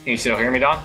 Can you still hear me, Don?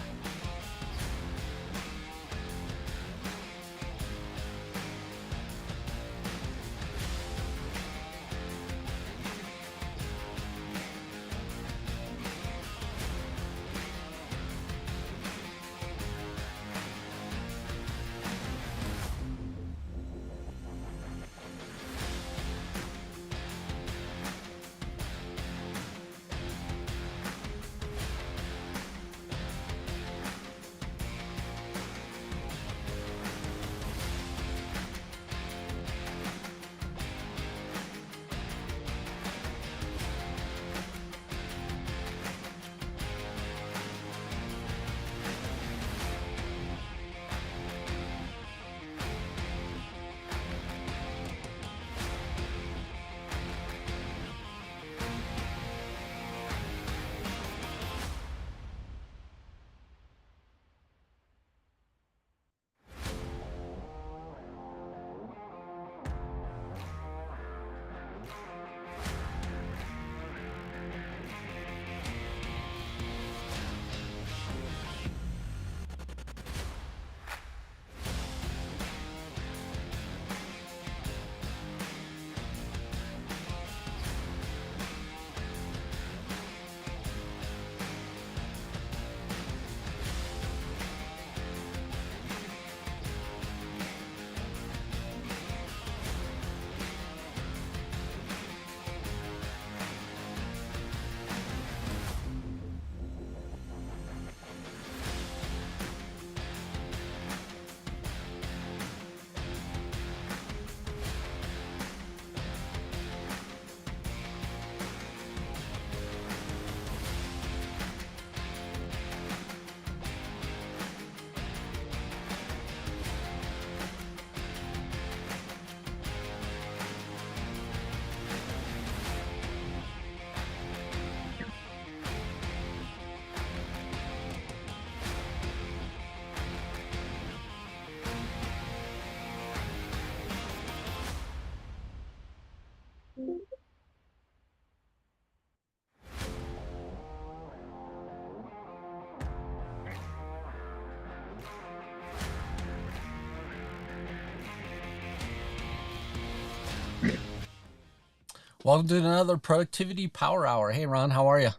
Welcome to another Productivity Power Hour. Hey, Ron, how are you?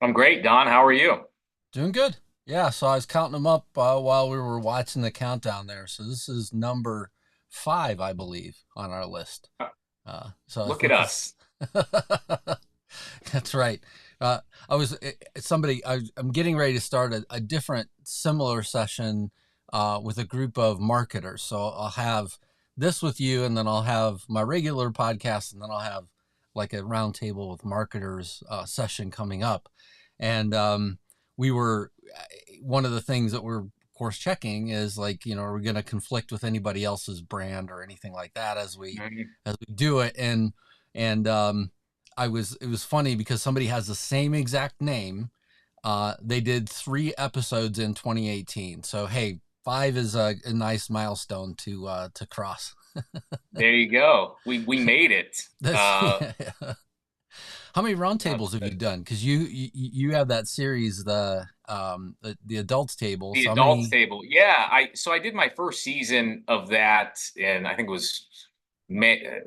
I'm great, Don. How are you? Doing good. Yeah, so I was counting them up while we were watching the countdown there. So this is number 5, I believe, on our list. So I Look at think this. us. That's right. I was somebody. I'm getting ready to start a different, similar session with a group of marketers. So I'll have this with you, and then I'll have my regular podcast, and then I'll have like a roundtable with marketers session coming up. And we were one of the things that we're of course checking is like, are we going to conflict with anybody else's brand or anything like that Mhm. as we do it? And it was funny because somebody has the same exact name. They did 3 episodes in 2018. So hey, 5 is a nice milestone to cross. There you go. We made it. That's yeah. How many That's roundtables have you good. done? Because you have that series, the adults table. The So how adults many? table. Yeah, I did my first season of that, and I think it was May,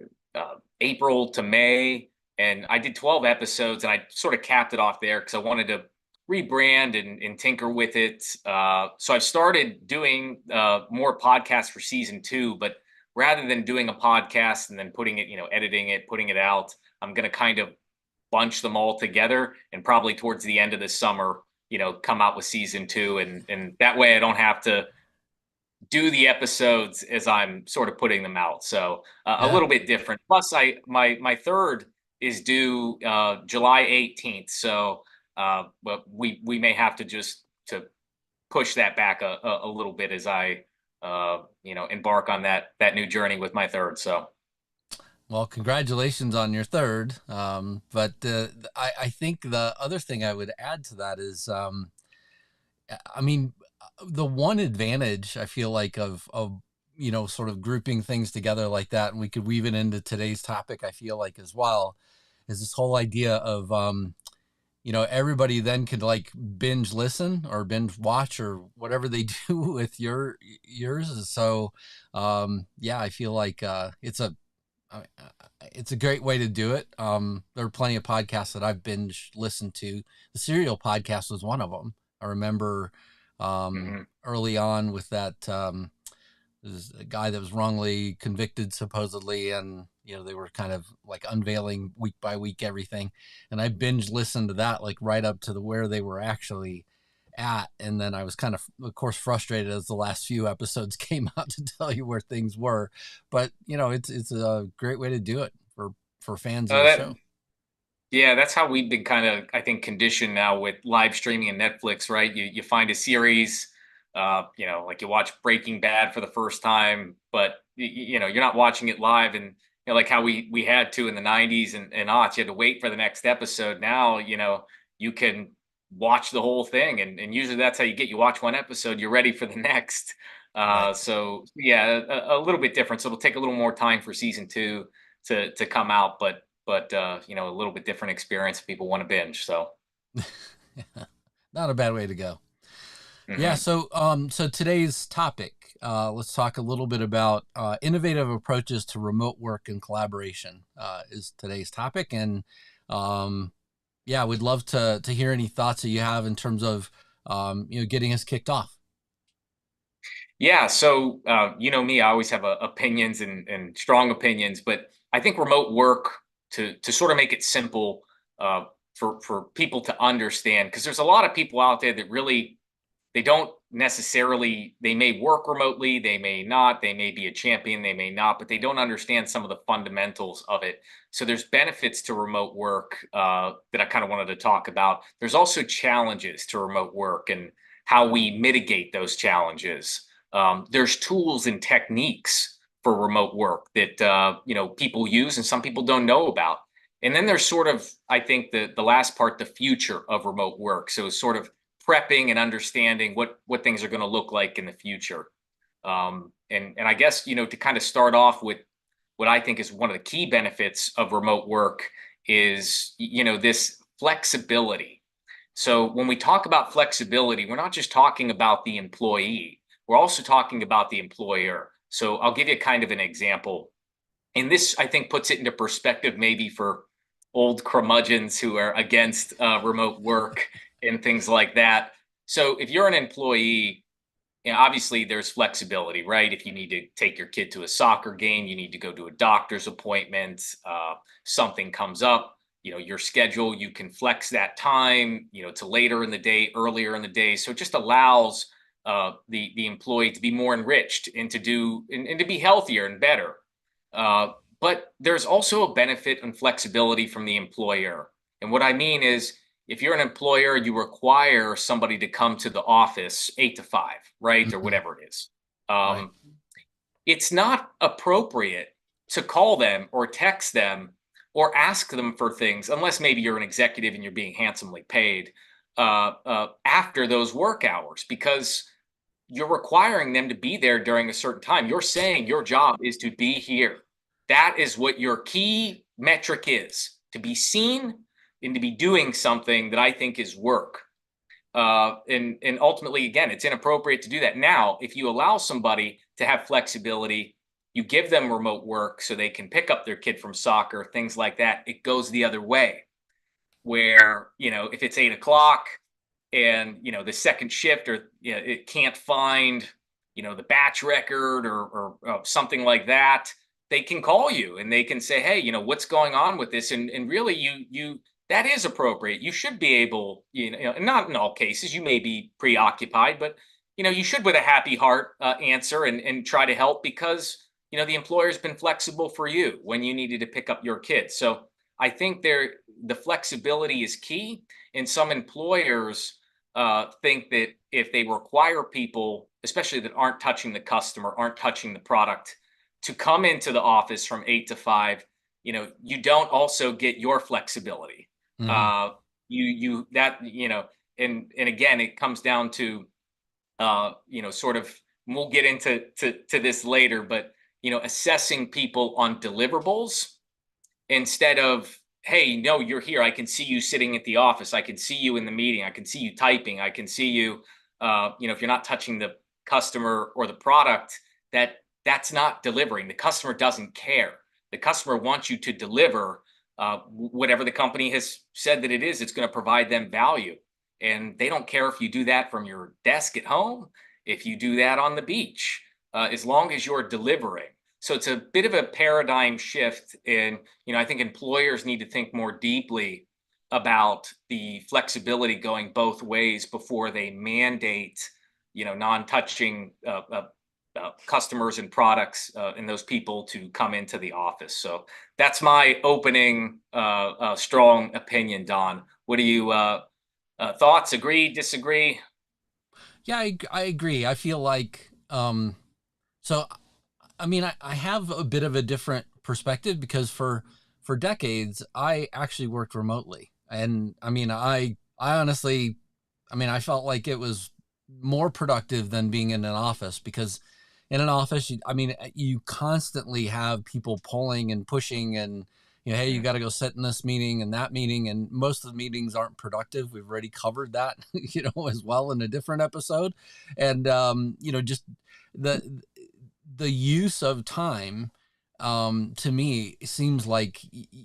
April to May, and I did 12 episodes, and I sort of capped it off there because I wanted to rebrand and tinker with it. So I've started doing more podcasts for season 2, but rather than doing a podcast and then putting it, editing it, putting it out, I'm going to kind of bunch them all together and probably towards the end of the summer, come out with season 2, and that way I don't have to do the episodes as I'm sort of putting them out. So a Yeah. little bit different. Plus, my third is due July 18th. So but we may have to just to push that back a little bit as I embark on that new journey with my third. So Well, congratulations on your third. But I think the other thing I would add to that is, I mean, the one advantage I feel like of sort of grouping things together like that, and we could weave it into today's topic. I feel like as well is this whole idea of everybody then could like binge listen or binge watch or whatever they do with yours. So, yeah, I feel like it's a great way to do it. There are plenty of podcasts that I've binge listened to. The Serial podcast was one of them. I remember Hmm. early on with that. There's a guy that was wrongly convicted supposedly, and they were kind of like unveiling week by week everything, and I binge listened to that like right up to the where they were actually at, and then I was kind of course frustrated as the last few episodes came out to tell you where things were. But it's a great way to do it for fans of the That show. Yeah, that's how we've been kind of, I think, conditioned now with live streaming and Netflix, right? You find a series, like you watch Breaking Bad for the first time, but you're not watching it live, and like how we had to in the '90s and aughts, you had to wait for the next episode. Now, you can watch the whole thing, and usually that's how you watch one episode, you're ready for the next. Right. So yeah, a little bit different. So it'll take a little more time for season two to come out, but a little bit different experience if people want to binge. So Not a bad way to go. Yeah, mhm. so today's topic, let's talk a little bit about innovative approaches to remote work and collaboration is today's topic, and um, yeah, we'd love to hear any thoughts that you have in terms of getting us kicked off. Yeah, so you know me, I always have opinions and strong opinions, but I think remote work, to sort of make it simple for people to understand, because there's a lot of people out there that really, they don't necessarily, they may work remotely, they may not, they may be a champion, they may not, but they don't understand some of the fundamentals of it. So there's benefits to remote work that I kind of wanted to talk about. There's also challenges to remote work and how we mitigate those challenges. There's tools and techniques for remote work that people use and some people don't know about. And then there's sort of, I think, the last part, the future of remote work. So sort of prepping and understanding what things are going to look like in the future. And I guess, to kind of start off with what I think is one of the key benefits of remote work is, this flexibility. So when we talk about flexibility, we're not just talking about the employee, we're also talking about the employer. So I'll give you kind of an example. And this, I think, puts it into perspective maybe for old curmudgeons who are against remote work and things like that. So if you're an employee, obviously there's flexibility, right? If you need to take your kid to a soccer game, you need to go to a doctor's appointment, something comes up, your schedule, you can flex that time, to later in the day, earlier in the day. So it just allows the employee to be more enriched and and to be healthier and better. Uh, but there's also a benefit and flexibility from the employer. And what I mean is, if you're an employer, you require somebody to come to the office 8 to 5, right? Or Mhm. whatever it is. Right. Um, it's not appropriate to call them or text them or ask them for things, unless maybe you're an executive and you're being handsomely paid after those work hours, because you're requiring them to be there during a certain time. You're saying your job is to be here. That is what your key metric is, to be seen and to be doing something that I think is work. And ultimately, again, it's inappropriate to do that. Now, if you allow somebody to have flexibility, you give them remote work so they can pick up their kid from soccer, things like that. It goes the other way, where, if it's 8 o'clock and, the second shift, or it can't find, the batch record, or something like that, they can call you and they can say, hey, what's going on with this? And really, you that is appropriate. You should be able, not in all cases, you may be preoccupied, but you should, with a happy heart, answer and try to help, because the employer's been flexible for you when you needed to pick up your kids. So I think the flexibility is key. And some employers think that if they require people, especially that aren't touching the customer, aren't touching the product, to come into the office from 8 to 5, you don't also get your flexibility. Hmm. Uh, you that and again, it comes down to sort of. We'll get into to this later, but assessing people on deliverables instead of hey, no, you're here. I can see you sitting at the office. I can see you in the meeting. I can see you typing. I can see you, if you're not touching the customer or the product, that's not delivering. The customer doesn't care. The customer wants you to deliver whatever the company has said that it is. It's going to provide them value. And they don't care if you do that from your desk at home, if you do that on the beach, as long as you're delivering. So it's a bit of a paradigm shift. And, I think employers need to think more deeply about the flexibility going both ways before they mandate, non-touching customers and products and those people to come into the office. So that's my opening strong opinion, Don. What do you thoughts? Agree? Disagree? Yeah, I agree. I feel like so I mean, I have a bit of a different perspective because for decades I actually worked remotely, and I mean, I honestly, I mean, I felt like it was more productive than being in an office because in an office, I mean, you constantly have people pulling and pushing and, hey, you Mhm. got to go sit in this meeting and that meeting. And most of the meetings aren't productive. We've already covered that, as well in a different episode. And, just the, the use of time, to me seems like,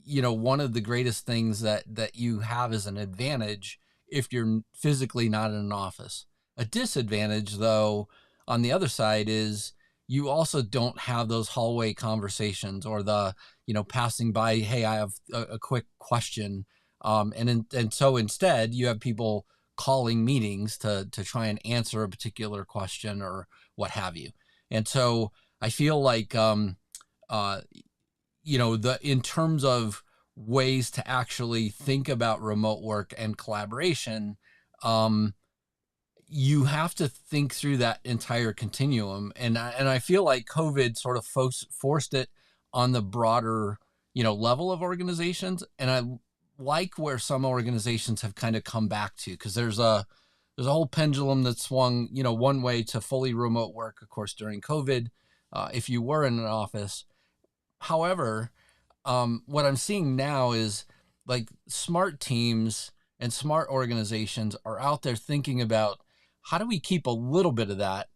one of the greatest things that you have as an advantage if you're physically not in an office. A disadvantage, though, on the other side is you also don't have those hallway conversations or the, passing by, hey, I have a quick question. And so instead you have people calling meetings to try and answer a particular question or what have you. And so I feel like, uh, the in terms of ways to actually think about remote work and collaboration, um, you have to think through that entire continuum. And I feel like COVID sort of forced it on the broader, level of organizations. And I like where some organizations have kind of come back to, because there's a whole pendulum that swung, one way to fully remote work, of course, during COVID, if you were in an office. However, what I'm seeing now is like smart teams and smart organizations are out there thinking about how do we keep a little bit of that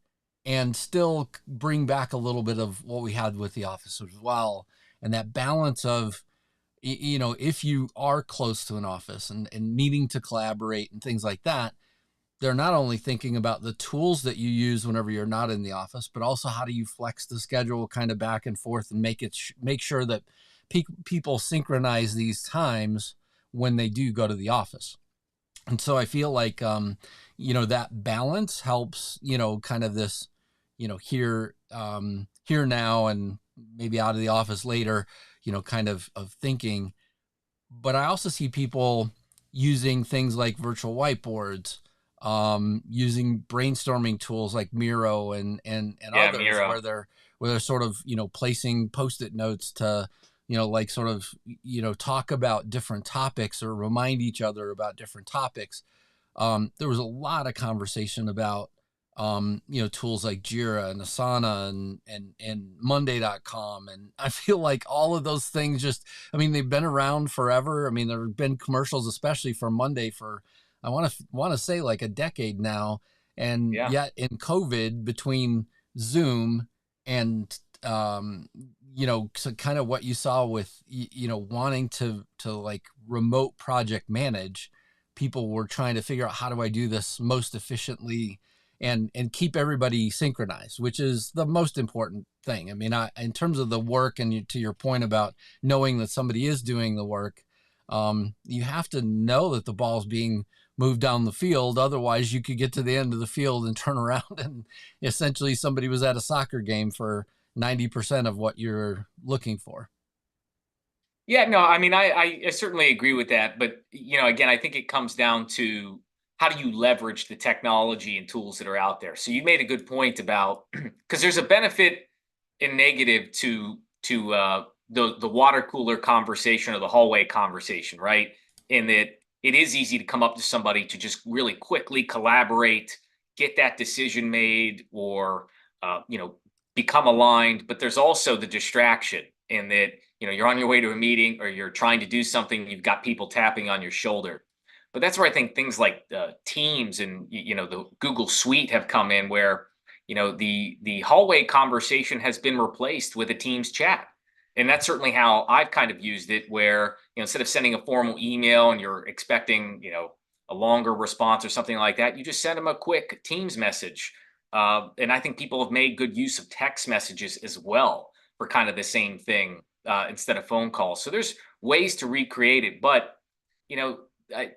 and still bring back a little bit of what we had with the office as well. And that balance of, if you are close to an office and needing to collaborate and things like that, they're not only thinking about the tools that you use whenever you're not in the office, but also how do you flex the schedule kind of back and forth and make sure that people synchronize these times when they do go to the office. And so I feel like, that balance helps, kind of this, here now and maybe out of the office later, kind of thinking. But I also see people using things like virtual whiteboards, using brainstorming tools like Miro and Yeah, others, Miro. where they're sort of, placing post-it notes to, like sort of, talk about different topics or remind each other about different topics. There was a lot of conversation about, tools like Jira and Asana and Monday.com. And I feel like all of those things just, I mean, they've been around forever. I mean, there have been commercials, especially for Monday, for, I want to say like a decade now. And Yeah. yet in COVID, between Zoom and, so kind of what you saw with, wanting to like remote project manage, people were trying to figure out how do I do this most efficiently and keep everybody synchronized, which is the most important thing. I mean, in terms of the work, and to your point about knowing that somebody is doing the work, you have to know that the ball's being moved down the field. Otherwise, you could get to the end of the field and turn around and essentially somebody was at a soccer game for 90% of what you're looking for. Yeah, no, I mean, I certainly agree with that. But, again, I think it comes down to how do you leverage the technology and tools that are out there. So you made a good point about because there's a benefit and negative to the water cooler conversation or the hallway conversation, right? In that it is easy to come up to somebody to just really quickly collaborate, get that decision made, or become aligned. But there's also the distraction in that you're on your way to a meeting or you're trying to do something, you've got people tapping on your shoulder. But that's where I think things like Teams and the Google Suite have come in, where the hallway conversation has been replaced with a Teams chat. And that's certainly how I've kind of used it, where instead of sending a formal email and you're expecting a longer response or something like that, you just send them a quick Teams message. And I think people have made good use of text messages as well for kind of the same thing, instead of phone calls. So there's ways to recreate it, but you know,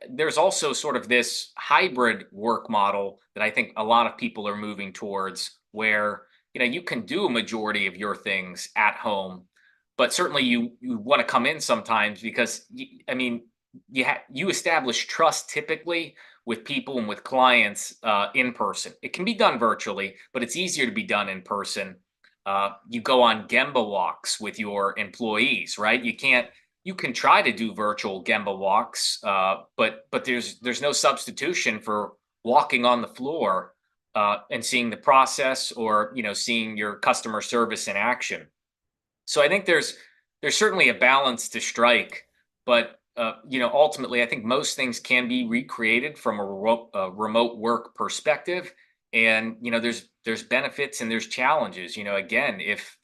there's also sort of this hybrid work model that I think a lot of people are moving towards, where you can do a majority of your things at home, but certainly you want to come in sometimes because I mean you establish trust typically with people and with clients in person. It can be done virtually, but it's easier to be done in person. You go on Gemba walks with your employees, right? You can try to do virtual Gemba walks, but there's no substitution for walking on the floor and seeing the process, or seeing your customer service in action. So I think there's certainly a balance to strike, but ultimately, I think most things can be recreated from a remote work perspective, and there's benefits and there's challenges. Again, if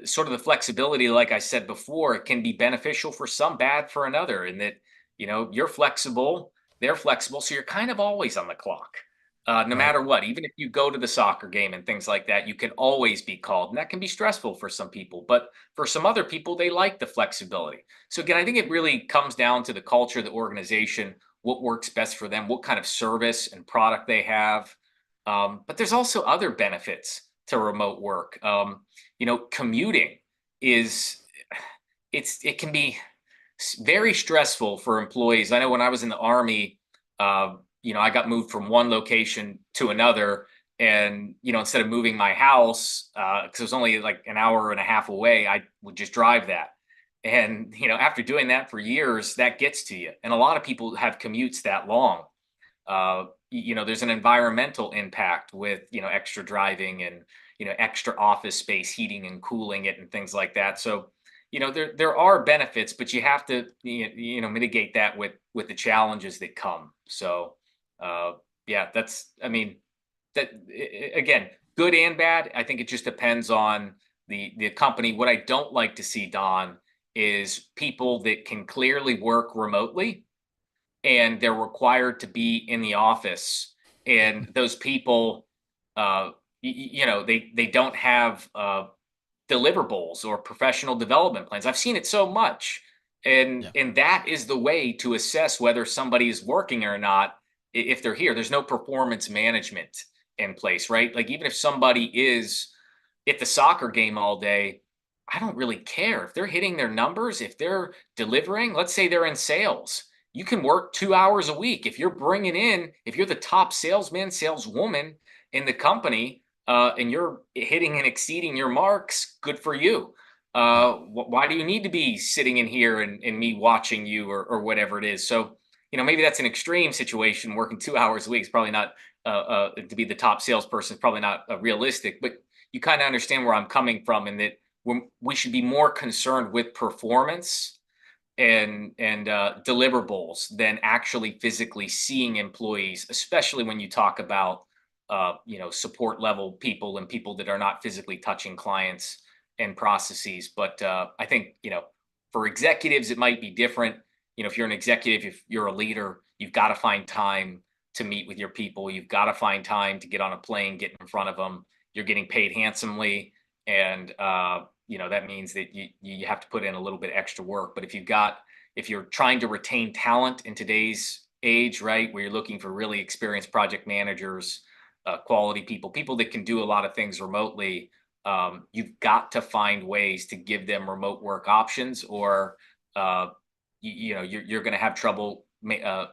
sort of the flexibility, like I said before, it can be beneficial for some, bad for another, and that you're flexible, they're flexible, so you're kind of always on the clock, no Right. matter what. Even if you go to the soccer game and things like that, you can always be called, and that can be stressful for some people. But for some other people, they like the flexibility. So again, I think it really comes down to the culture of the organization, what works best for them, what kind of service and product they have. But there's also other benefits to remote work. Commuting is it can be very stressful for employees. I know when I was in the Army, I got moved from one location to another, and instead of moving my house, because it was only like an hour and a half away, I would just drive that. And after doing that for years, that gets to you. And a lot of people have commutes that long. There's an environmental impact with extra driving and extra office space, heating and cooling it, and things like that. So there are benefits, but you have to mitigate that with the challenges that come. So yeah, that's, I mean, that again, good and bad. I think it just depends on the company. What I don't like to see, Don, is people that can clearly work remotely and they're required to be in the office, and those people they don't have deliverables or professional development plans. I've seen it so much, and Yeah. that is the way to assess whether somebody is working or not. If they're here, there's no performance management in place, right? Like, even if somebody is at the soccer game all day, I don't really care if they're hitting their numbers, if they're delivering. Let's say they're in sales, you can work 2 hours a week. If you're if you're the top salesman, saleswoman in the company, and you're hitting and exceeding your marks, good for you. Yeah. Why do you need to be sitting in here and me watching you, or whatever it is? So, maybe that's an extreme situation. Working 2 hours a week is probably not, to be the top salesperson is probably not realistic, but you kind of understand where I'm coming from, and that we should be more concerned with performance and deliverables than actually physically seeing employees, especially when you talk about support level people and people that are not physically touching clients and processes. But I think for executives it might be different. If you're an executive, if you're a leader, you've got to find time to meet with your people. You've got to find time to get on a plane, get in front of them. You're getting paid handsomely, and that means that you have to put in a little bit extra work. But if you're trying to retain talent in today's age, right, where you're looking for really experienced project managers, quality people that can do a lot of things remotely, you've got to find ways to give them remote work options, or you're going to have trouble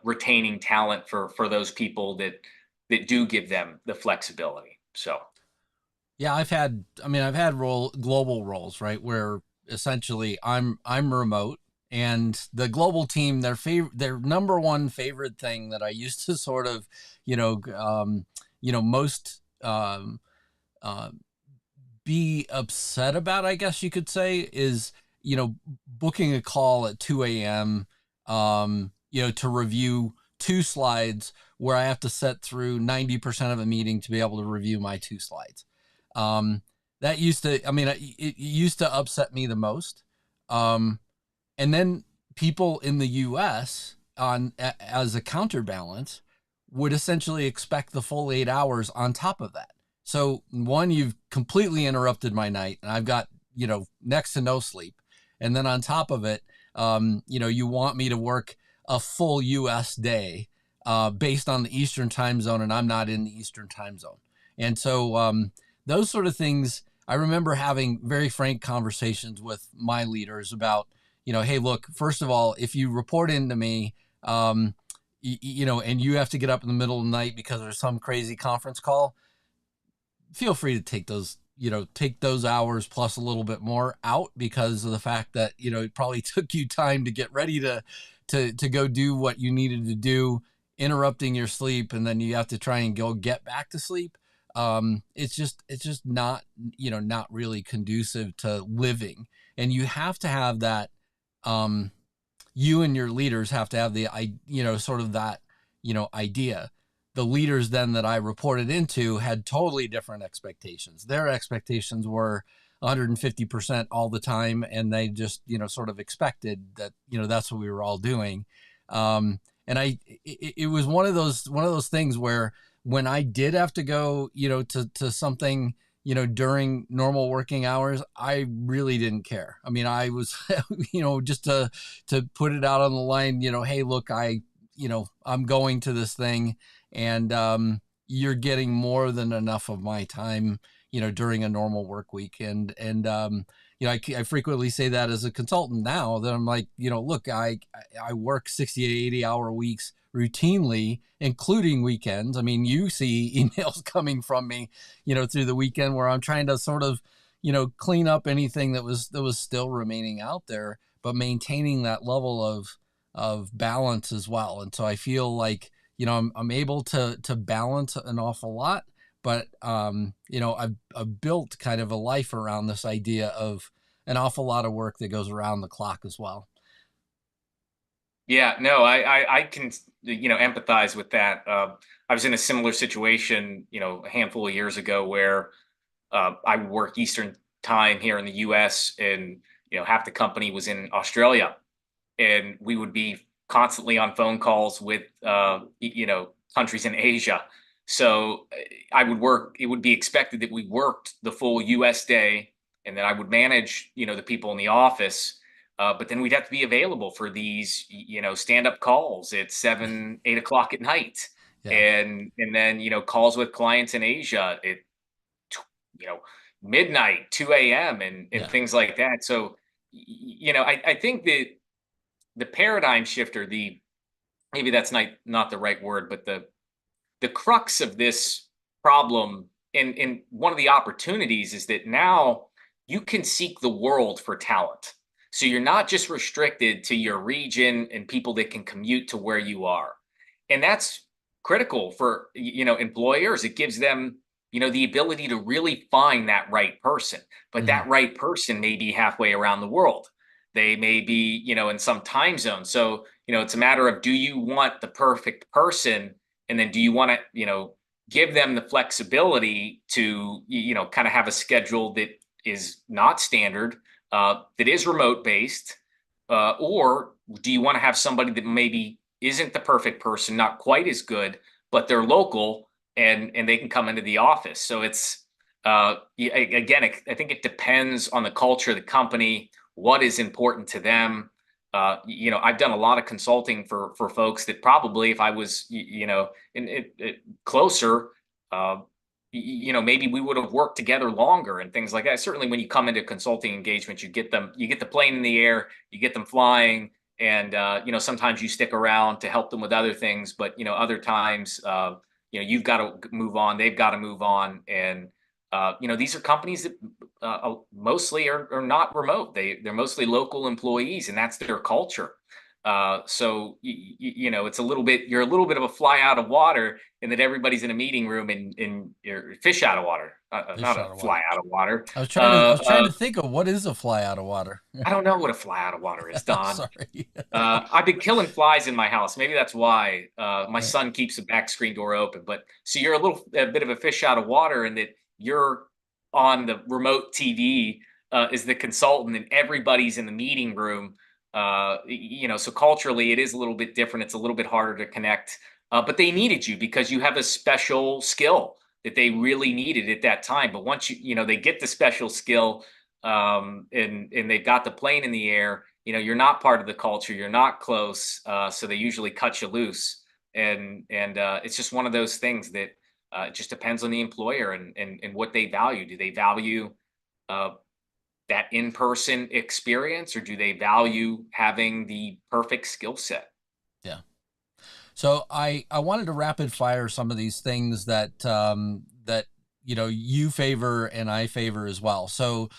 retaining talent for those people that do give them the flexibility. So. Yeah, I've had global roles, right, where essentially I'm remote, and the global team, their number one favorite thing that I used to sort of, most uh, be upset about, I guess you could say, is booking a call at 2 a.m., to review 2 slides where I have to sit through 90% of a meeting to be able to review my 2 slides. That used to, I mean, it used to upset me the most. And then people in the US as a counterbalance would essentially expect the full 8 hours on top of that. So one, you've completely interrupted my night and I've got, next to no sleep. And then on top of it, you want me to work a full US day based on the Eastern time zone, and I'm not in the Eastern time zone. And so those sort of things, I remember having very frank conversations with my leaders about, hey, look, first of all, if you report into me, and you have to get up in the middle of the night because there's some crazy conference call, feel free to take those hours plus a little bit more out, because of the fact that, it probably took you time to get ready to go do what you needed to do, interrupting your sleep, and then you have to try and go get back to sleep. It's just not, not really conducive to living. And you have to have that, you and your leaders have to have the, sort of that, idea. The leaders then that I reported into had totally different expectations. Their expectations were 150% all the time. And they just, sort of expected that, that's what we were all doing. And it was one of those things where when I did have to go, to something, during normal working hours, I really didn't care. I mean, I was, just to put it out on the line, hey, look, I'm going to this thing, and you're getting more than enough of my time, during a normal work week. I frequently say that as a consultant now, that I'm like, look, I work 60 to 80 hour weeks routinely, including weekends. I mean, you see emails coming from me, through the weekend, where I'm trying to sort of, clean up anything that was still remaining out there, but maintaining that level of balance as well. And so I feel like, I'm able to balance an awful lot, but I've built kind of a life around this idea of an awful lot of work that goes around the clock as well. Yeah, no, I can, empathize with that. I was in a similar situation, a handful of years ago where I would work Eastern time here in the US, and, half the company was in Australia, and we would be constantly on phone calls with, countries in Asia. So I would work, it would be expected that we worked the full US day, and then I would manage, the people in the office. But then we'd have to be available for these, stand up calls at 7, 8 o'clock at night. Yeah. And then, calls with clients in Asia at, you know, midnight, 2 a.m. and Yeah. things like that. So, I think that the paradigm shifter, maybe that's not the right word, but the crux of this problem, and one of the opportunities, is that now you can seek the world for talent. So you're not just restricted to your region and people that can commute to where you are. And that's critical for, employers. It gives them, the ability to really find that right person. But Mm-hmm. that right person may be halfway around the world. They may be, in some time zone. So, it's a matter of, do you want the perfect person? And then do you want to, give them the flexibility to, kind of have a schedule that is not standard, that is remote based, or do you want to have somebody that maybe isn't the perfect person, not quite as good, but they're local, and they can come into the office? So it's, again, I think it depends on the culture of the company, what is important to them. I've done a lot of consulting for folks that probably, if I was, closer, uh, maybe we would have worked together longer and things like that. Certainly, when you come into consulting engagement, you get the plane in the air, you get them flying, and sometimes you stick around to help them with other things. But other times, you've got to move on, they've got to move on, and these are companies that mostly are not remote. They're mostly local employees, and that's their culture. So it's a little bit, you're a little bit of a fly out of water, and that everybody's in a meeting room, and you're fish out of water, Fish not out a of water. fly out of water. I Uh, was trying uh, to think of what is a fly out of water. I don't know what a fly out of water is, Don. Sorry. I've been killing flies in my house. Maybe that's why my Right. son keeps the back screen door open. But so you're a bit of a fish out of water, in that you're on the remote TV as the consultant, and everybody's in the meeting room. So culturally, it is a little bit different. It's a little bit harder to connect. But they needed you because you have a special skill that they really needed at that time. But once they get the special skill, and they've got the plane in the air, you're not part of the culture, you're not close, so they usually cut you loose. And it's just one of those things that it just depends on the employer, and what they value. Do they value uh, that in-person experience, or do they value having the perfect skill set? Yeah. So I wanted to rapid fire some of these things that that you favor and I favor as well. So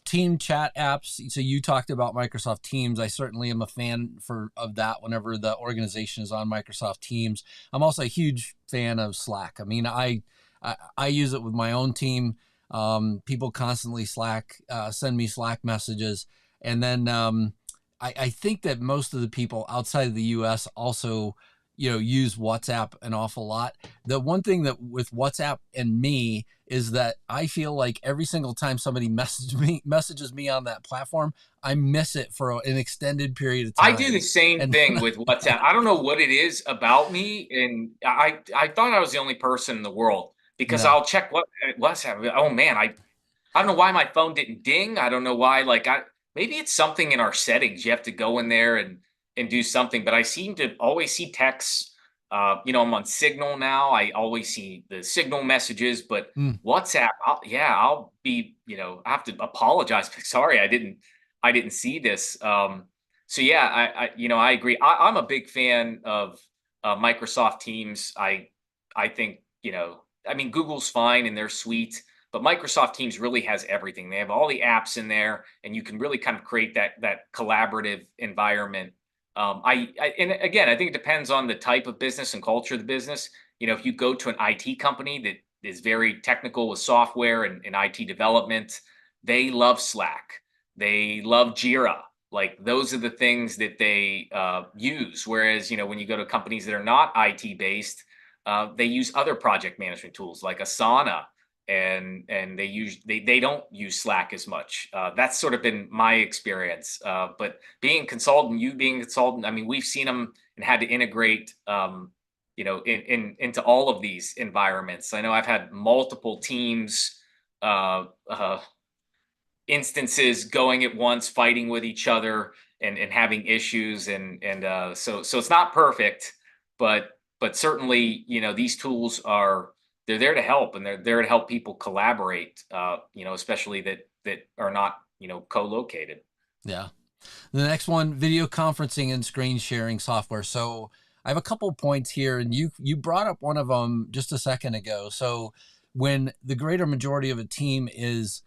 team chat apps. So you talked about Microsoft Teams. I certainly am a fan of that whenever the organization is on Microsoft Teams. I'm also a huge fan of Slack. I mean, I use it with my own team. People constantly send me Slack messages, and then I think that most of the people outside of the U.S. also use WhatsApp an awful lot. The one thing that with WhatsApp and me is that I feel like every single time somebody messages me on that platform, I miss it for an extended period of I do the time. same And thing with WhatsApp. I don't know what it is about me, and I thought I was the only person in the world, because no, I'll check WhatsApp. Oh man, I don't know why my phone didn't ding. I don't know why. Like, maybe it's something in our settings. You have to go in there and do something. But I seem to always see texts. I'm on Signal now. I always see the Signal messages. But mm, WhatsApp, I'll be, I have to apologize. Sorry, I didn't see this. So yeah, I agree. I'm a big fan of Microsoft Teams. I think, I mean, Google's fine and they're sweet, but Microsoft Teams really has everything. They have all the apps in there, and you can really kind of create that collaborative environment. And again, I think it depends on the type of business and culture of the business. If you go to an IT company that is very technical with software and IT development, they love Slack. They love Jira. Like, those are the things that they use. Whereas, when you go to companies that are not IT based, they use other project management tools like Asana, and they don't use Slack as much. That's sort of been my experience. But you being a consultant, I mean, we've seen them and had to integrate, into all of these environments. I know I've had multiple teams, uh, uh, instances going at once, fighting with each other, and having issues, and so it's not perfect, but certainly, these tools they're there to help, and they're there to help people collaborate, especially that are not, co-located. yeah. The next one, video conferencing and screen sharing software. So I have a couple points here, and you brought up one of them just a second ago. So when the greater majority of a team is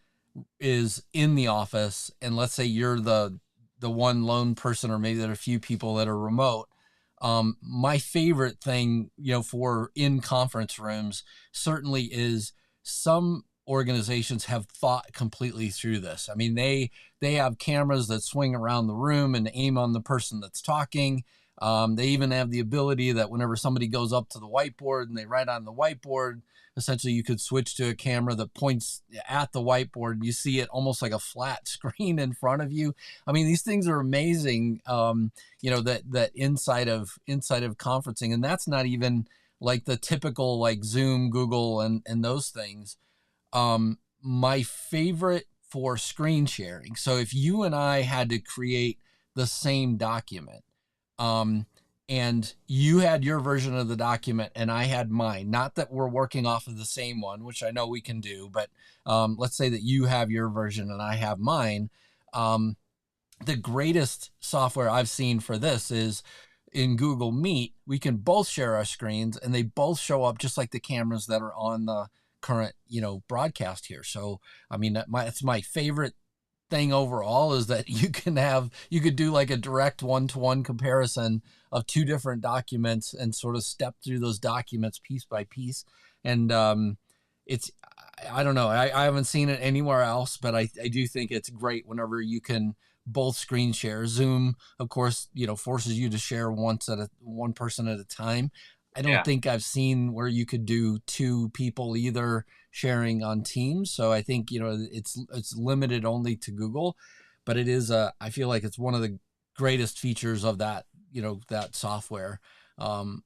in the office, and let's say you're the one lone person, or maybe there are a few people that are remote. My favorite thing, for in conference rooms certainly is some organizations have thought completely through this. I mean, they have cameras that swing around the room and aim on the person that's talking. They even have the ability that whenever somebody goes up to the whiteboard and they write on the whiteboard, essentially you could switch to a camera that points at the whiteboard. You see it almost like a flat screen in front of you. I mean, these things are amazing. That inside of conferencing, and that's not even like the typical like Zoom, Google, and those things. My favorite for screen sharing. So if you and I had to create the same document, um, and you had your version of the document and I had mine, not that we're working off of the same one, which I know we can do, but let's say that you have your version and I have mine. Um, the greatest software I've seen for this is in Google Meet. We can both share our screens and they both show up just like the cameras that are on the current, broadcast here. So, I mean, it's my favorite thing overall is that you could do like a direct one-to-one comparison of two different documents and sort of step through those documents piece by piece. And it's, I don't know, I haven't seen it anywhere else, but I do think it's great whenever you can both screen share. Zoom, of course, forces you to share one person at a time. I don't Yeah. think I've seen where you could do two people either sharing on Teams. So I think, it's limited only to Google, but it is I feel like it's one of the greatest features of that, that software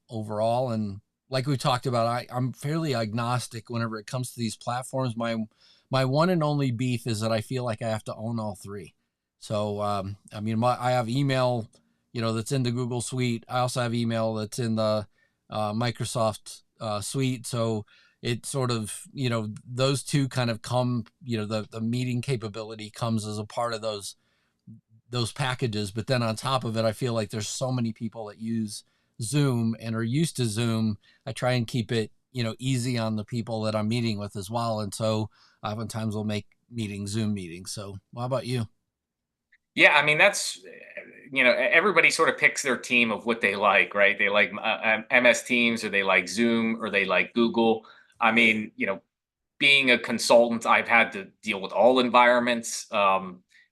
overall. And like we talked about, I'm fairly agnostic whenever it comes to these platforms. My one and only beef is that I feel like I have to own all three. So I mean, I have email, that's in the Google Suite. I also have email that's in the Microsoft suite. So it sort of, those two kind of come, the meeting capability comes as a part of those packages. But then on top of it, I feel like there's so many people that use Zoom and are used to Zoom. I try and keep it, easy on the people that I'm meeting with as well. And so oftentimes we'll make meetings Zoom meetings. So how about you? Yeah, I mean that's everybody sort of picks their team of what they like, right? They like MS Teams, or they like Zoom, or they like Google. I mean, being a consultant, I've had to deal with all environments.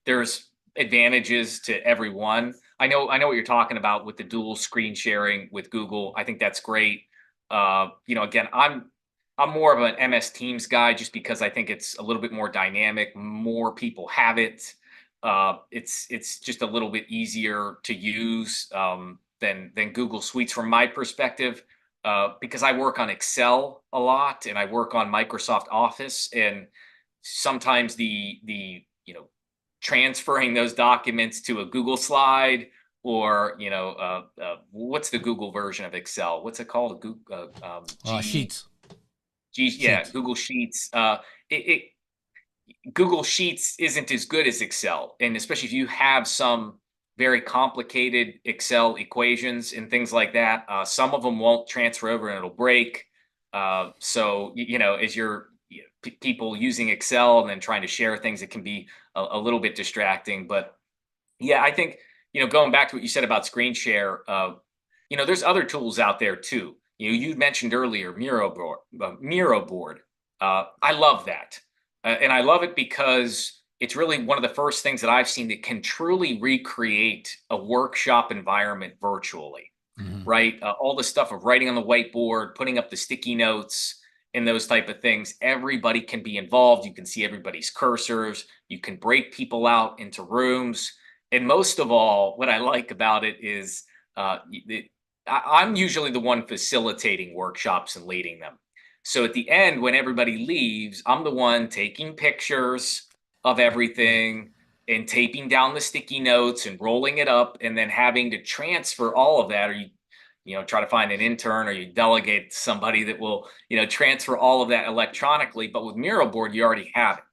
There's advantages to every one. I know what you're talking about with the dual screen sharing with Google. I think that's great. Again, I'm more of an MS Teams guy just because I think it's a little bit more dynamic. More people have it. It's just a little bit easier to use than Google Suites from my perspective, because I work on Excel a lot and I work on Microsoft Office, and sometimes the transferring those documents to a Google slide, or what's the Google version of Excel? What's it called? Google, Sheets. Yeah, Sheets. Google Sheets. It Google Sheets isn't as good as Excel. And especially if you have some very complicated Excel equations and things like that, some of them won't transfer over and it'll break. So, as you're people using Excel and then trying to share things, it can be a little bit distracting. But yeah, I think, going back to what you said about screen share, there's other tools out there too. You mentioned earlier Miro board. Miro board. I love that. And I love it because it's really one of the first things that I've seen that can truly recreate a workshop environment virtually, Mm-hmm. right? All the stuff of writing on the whiteboard, putting up the sticky notes, and those type of things. Everybody can be involved. You can see everybody's cursors. You can break people out into rooms. And most of all, what I like about it is I'm usually the one facilitating workshops and leading them. So at the end, when everybody leaves, I'm the one taking pictures of Right. everything and taping down the sticky notes and rolling it up, and then having to transfer all of that, or try to find an intern, or you delegate to somebody that will, transfer all of that electronically. But with Miro board, you already have it.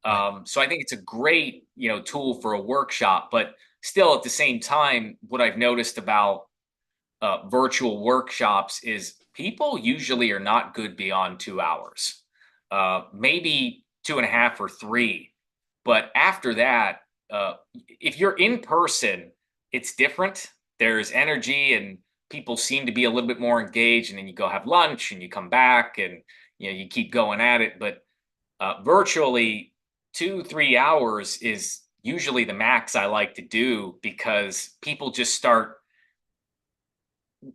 Right. So I think it's a great, tool for a workshop. But still, at the same time, what I've noticed about virtual workshops is people usually are not good beyond 2 hours, maybe 2.5 or 3. But after that, if you're in person, it's different. There's energy and people seem to be a little bit more engaged. And then you go have lunch and you come back and you keep going at it. But virtually, 2 3 hours is usually the max I like to do, because people just start,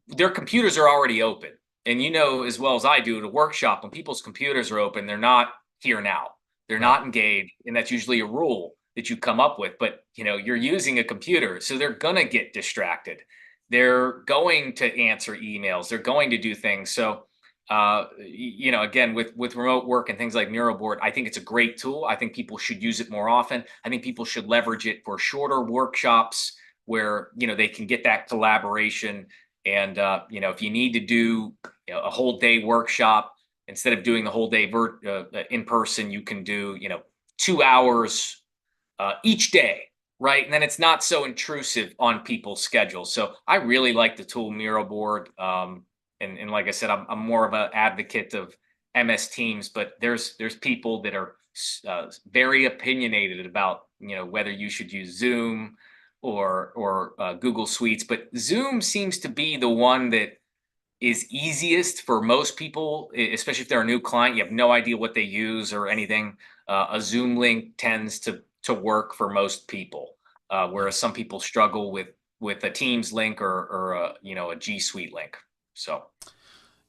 their computers are already open. And as well as I do, at a workshop, when people's computers are open, they're not here now. They're Right. not engaged. And that's usually a rule that you come up with. But, you're using a computer, so they're going to get distracted. They're going to answer emails. They're going to do things. So, again, with remote work and things like Miro board, I think it's a great tool. I think people should use it more often. I think people should leverage it for shorter workshops where, they can get that collaboration. And if you need to do a whole day workshop, instead of doing the whole day in person, you can do 2 hours each day, right? And then it's not so intrusive on people's schedules. So I really like the tool Miro board. And like I said, I'm more of an advocate of MS Teams, but there's people that are very opinionated about, whether you should use Zoom or Google Suites, but Zoom seems to be the one that is easiest for most people, especially if they're a new client. You have no idea what they use or anything. A Zoom link tends to work for most people, whereas some people struggle with a Teams link or a G Suite link. So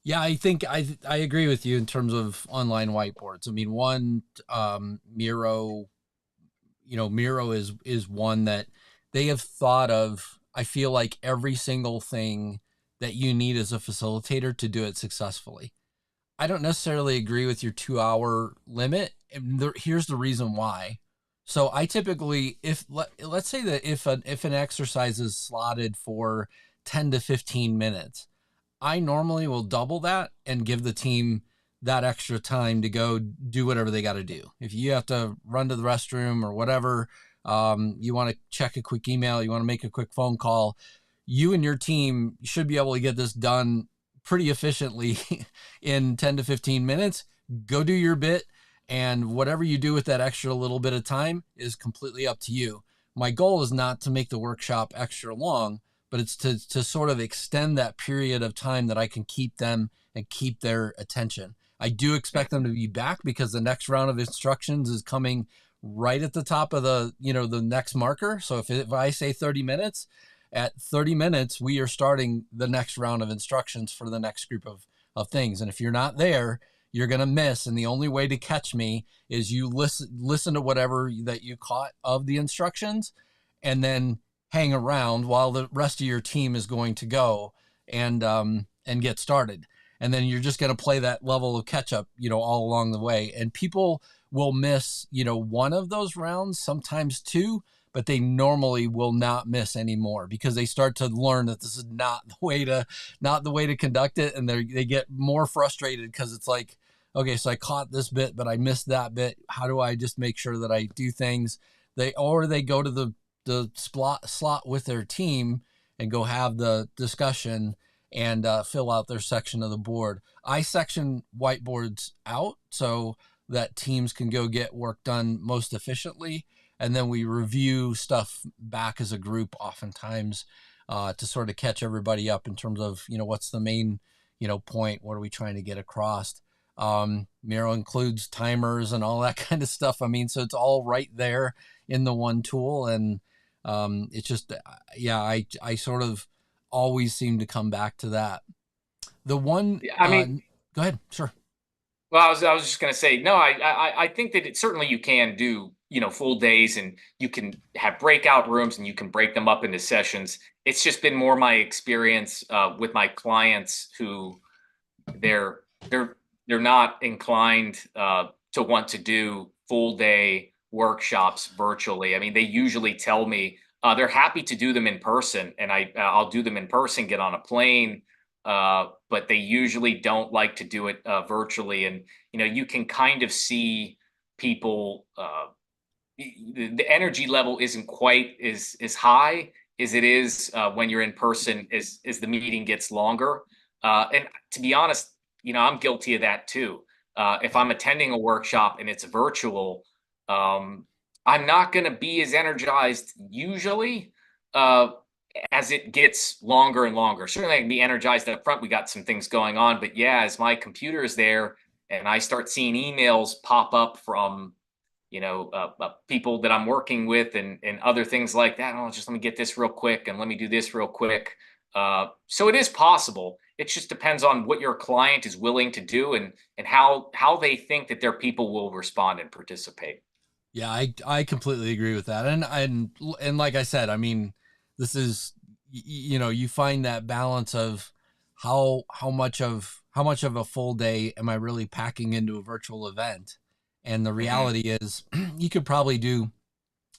Yeah, I think I agree with you in terms of online whiteboards. I mean, one Miro, Miro is one that they have thought of. I feel like every single thing that you need as a facilitator to do it successfully. I don't necessarily agree with your 2 hour limit. And here's the reason why. So I typically, let's say that if an exercise is slotted for 10 to 15 minutes, I normally will double that and give the team that extra time to go do whatever they got to do. If you have to run to the restroom or whatever, you want to check a quick email, you want to make a quick phone call, you and your team should be able to get this done pretty efficiently in 10 to 15 minutes. Go do your bit. And whatever you do with that extra little bit of time is completely up to you. My goal is not to make the workshop extra long, but it's to sort of extend that period of time that I can keep them and keep their attention. I do expect them to be back because the next round of instructions is coming right at the top of the next marker. So if I say 30 minutes, at 30 minutes, we are starting the next round of instructions for the next group of things. And if you're not there, you're going to miss. And the only way to catch me is you listen to whatever that you caught of the instructions and then hang around while the rest of your team is going to go and get started. And then you're just going to play that level of catch up, all along the way. And people will miss, one of those rounds, sometimes two, but they normally will not miss anymore because they start to learn that this is not the way to conduct it. And they get more frustrated because it's like, okay, so I caught this bit, but I missed that bit. How do I just make sure that I do things? They go to the slot with their team and go have the discussion and fill out their section of the board. I section whiteboards out so that teams can go get work done most efficiently. And then we review stuff back as a group oftentimes to sort of catch everybody up in terms of, what's the main, point? What are we trying to get across? Miro includes timers and all that kind of stuff. I mean, so it's all right there in the one tool. And it's just, I sort of always seem to come back to that. The one, I mean, go ahead. Sure. well, I was just going to say, no, I think that certainly you can do, full days, and you can have breakout rooms and you can break them up into sessions. It's just been more my experience with my clients who they're not inclined to want to do full day workshops virtually. I mean, they usually tell me they're happy to do them in person, and I'll do them in person, get on a plane, but they usually don't like to do it virtually. And you can kind of see people. The energy level isn't quite as high as it is when you're in person as the meeting gets longer. And to be honest, I'm guilty of that too. If I'm attending a workshop and it's virtual, I'm not going to be as energized usually as it gets longer and longer. Certainly I can be energized up front. We got some things going on, but yeah, as my computer is there and I start seeing emails pop up from people that I'm working with and other things like that. Oh, just let me get this real quick and let me do this real quick. So it is possible. It just depends on what your client is willing to do and how they think that their people will respond and participate. Yeah, I completely agree with that. And like I said, I mean, this is, you find that balance of how much of a full day am I really packing into a virtual event? And the Mm-hmm. reality is you could probably do,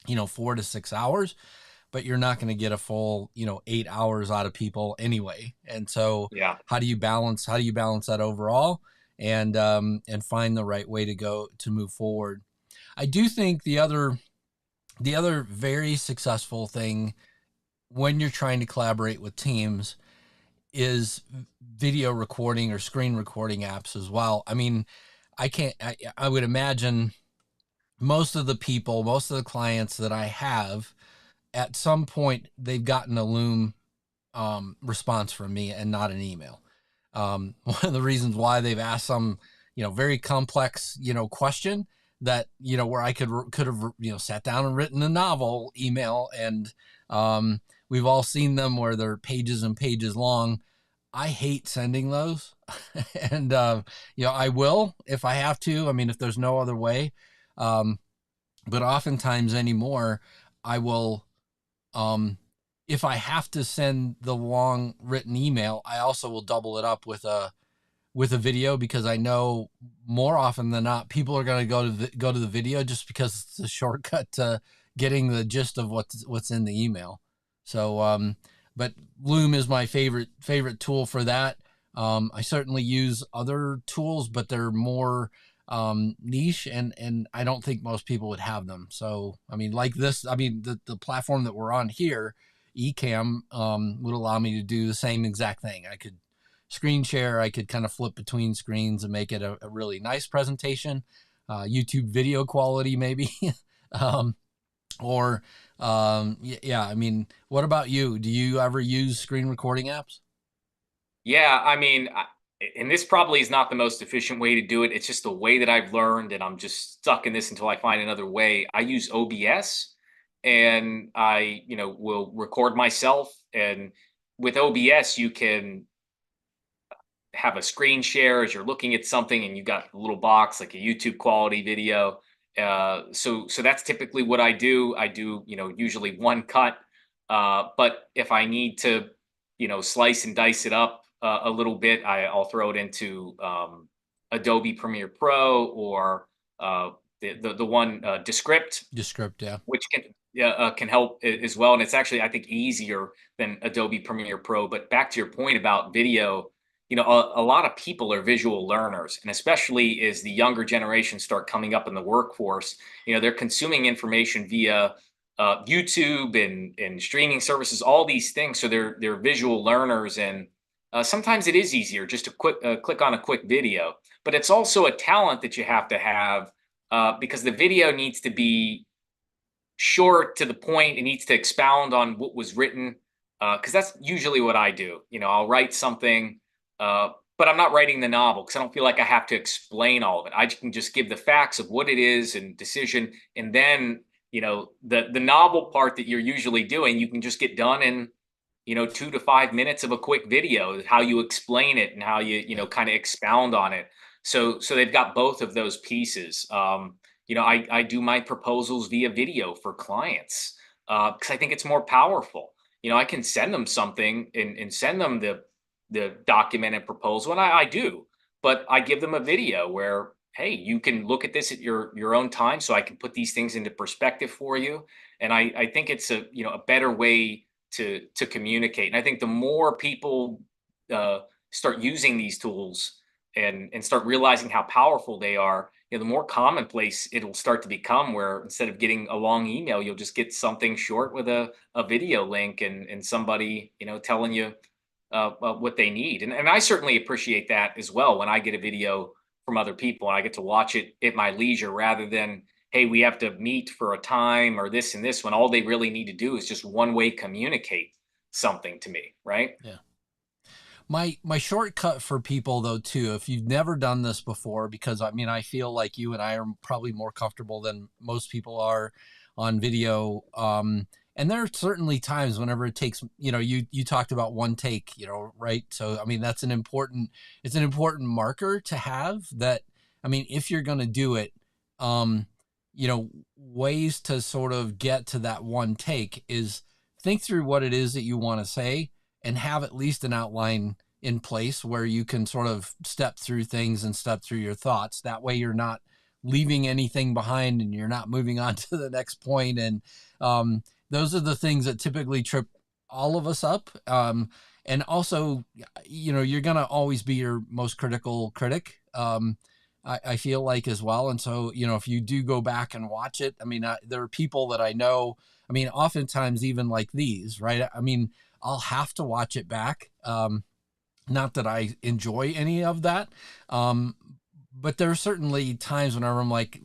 4 to 6 hours, but you're not going to get a full, 8 hours out of people anyway. And so Yeah. how do you balance that overall and find the right way to move forward? I do think the other very successful thing when you're trying to collaborate with teams is video recording or screen recording apps as well. I mean, I would imagine most of the people, most of the clients that I have, at some point they've gotten a Loom response from me and not an email. One of the reasons why they've asked some, very complex, question that, where I could have, sat down and written a novel email, and we've all seen them where they're pages and pages long. I hate sending those. And, I will if I have to. I mean, if there's no other way. Um, but oftentimes anymore, I will, um, if I have to send the long written email, I also will double it up with a video, because I know more often than not people are going to go to the video just because it's a shortcut to getting the gist of what's in the email. So, but Loom is my favorite tool for that. I certainly use other tools, but they're more niche, and I don't think most people would have them. So, I mean, like this, I mean, the platform that we're on here, Ecamm, would allow me to do the same exact thing. I could screen share, I could kind of flip between screens and make it a really nice presentation. YouTube video quality, maybe. um, or, yeah, I mean, what about you? Do you ever use screen recording apps? Yeah, I mean, and this probably is not the most efficient way to do it. It's just the way that I've learned, and I'm just stuck in this until I find another way. I use OBS, and I, will record myself. And with OBS, you can have a screen share as you're looking at something, and you got a little box like a YouTube quality video. So that's typically what I do. I do, usually one cut. But if I need to, slice and dice it up a little bit, I'll throw it into Adobe Premiere Pro, or the one Descript, Descript, yeah. which can help as well. And it's actually, I think, easier than Adobe Premiere Pro. But back to your point about video, a lot of people are visual learners, and especially as the younger generation start coming up in the workforce, they're consuming information via YouTube and streaming services, all these things. So they're visual learners, and sometimes it is easier just to click on a quick video. But it's also a talent that you have to have, because the video needs to be short, to the point. It needs to expound on what was written, because that's usually what I do. I'll write something, but I'm not writing the novel because I don't feel like I have to explain all of it. I can just give the facts of what it is and decision, and then the novel part that you're usually doing, you can just get done in 2 to 5 minutes of a quick video, how you explain it and how you kind of expound on it. So they've got both of those pieces. I do my proposals via video for clients, because I think it's more powerful. I can send them something and send them the documented proposal, and I do, but I give them a video where, hey, you can look at this at your own time, so I can put these things into perspective for you. And I think it's a better way to communicate. And I think the more people start using these tools and start realizing how powerful they are, the more commonplace it'll start to become, where instead of getting a long email, you'll just get something short with a video link, and somebody, telling you what they need. And I certainly appreciate that as well when I get a video from other people and I get to watch it at my leisure, rather than, hey, we have to meet for a time or this and this, when all they really need to do is just one way communicate something to me, right? Yeah. My shortcut for people, though, too, if you've never done this before, because I mean, I feel like you and I are probably more comfortable than most people are on video. And there are certainly times whenever it takes, you talked about one take, right? So, I mean, it's an important marker to have that. I mean, if you're going to do it, um, ways to sort of get to that one take is think through what it is that you want to say, and have at least an outline in place where you can sort of step through things and step through your thoughts. That way you're not leaving anything behind, and you're not moving on to the next point. And those are the things that typically trip all of us up. And also, you're going to always be your most critical critic. I feel like, as well. And so, if you do go back and watch it, I mean, there are people that I know, I mean, oftentimes even like these, right? I mean, I'll have to watch it back. Not that I enjoy any of that. but there are certainly times whenever I'm like,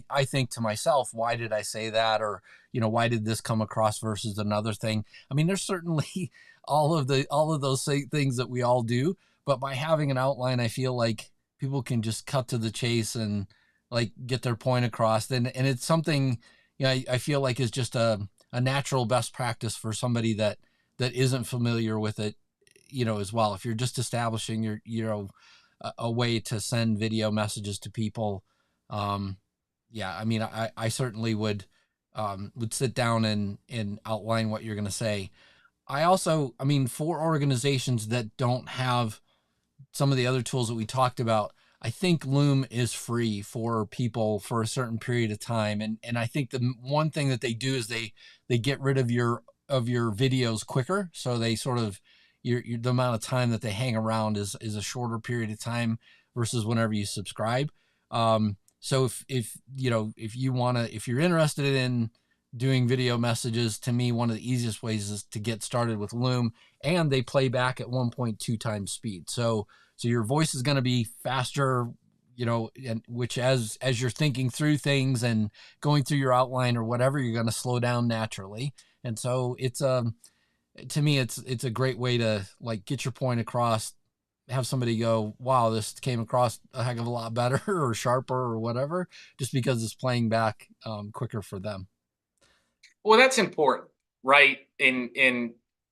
I think to myself, why did I say that? Or, why did this come across versus another thing? I mean, there's certainly all of those things that we all do, but by having an outline, I feel like people can just cut to the chase and like get their point across. And it's something, I feel like is just a natural best practice for somebody that isn't familiar with it, as well. If you're just establishing a way to send video messages to people. Um, yeah, I mean, I certainly would sit down and outline what you're going to say. I also, I mean, for organizations that don't have some of the other tools that we talked about, I think Loom is free for people for a certain period of time. And I think the one thing that they do is they get rid of your videos quicker. So they sort of the amount of time that they hang around is a shorter period of time versus whenever you subscribe. So if you want to, if you're interested in doing video messages, to me, one of the easiest ways is to get started with Loom, and they play back at 1.2 times speed. So your voice is going to be faster, and which as you're thinking through things and going through your outline or whatever, you're going to slow down naturally. And so it's to me it's a great way to like get your point across, have somebody go, wow, this came across a heck of a lot better or sharper or whatever, just because it's playing back quicker for them. Well, that's important, right? In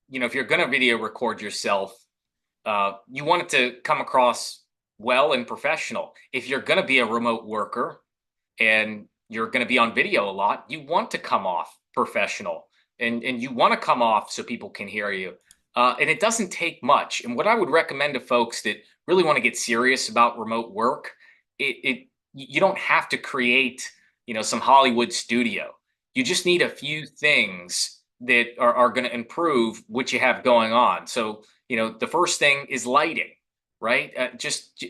if you're going to video record yourself, you want it to come across well and professional. If you're going to be a remote worker and you're going to be on video a lot, you want to come off professional, and you want to come off so people can hear you. And it doesn't take much. And what I would recommend to folks that really want to get serious about remote work, you don't have to create, some Hollywood studio. You just need a few things that are going to improve what you have going on. So, the first thing is lighting, right? Just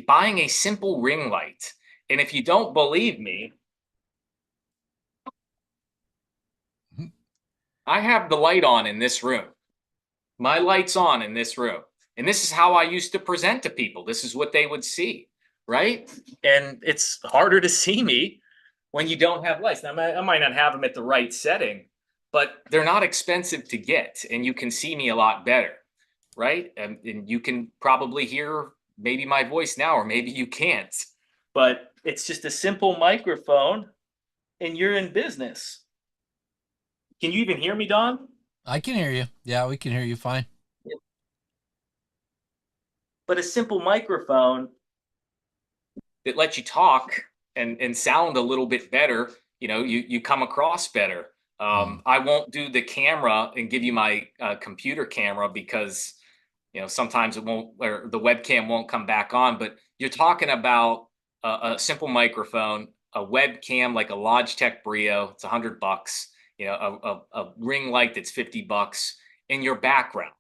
buying a simple ring light. And if you don't believe me, I have the light on in this room. My light's on in this room. And this is how I used to present to people. This is what they would see, right? And it's harder to see me when you don't have lights. Now, I might not have them at the right setting, but they're not expensive to get, and you can see me a lot better, right? And you can probably hear maybe my voice now, or maybe you can't. But it's just a simple microphone, and you're in business. Can you even hear me, Don? I can hear you. Yeah, we can hear you fine. But a simple microphone that lets you talk and sound a little bit better, you come across better. I won't do the camera and give you my computer camera because sometimes it won't, or the webcam won't come back on. But you're talking about a simple microphone, a webcam like a Logitech Brio. It's $100. A ring light that's $50 in your background.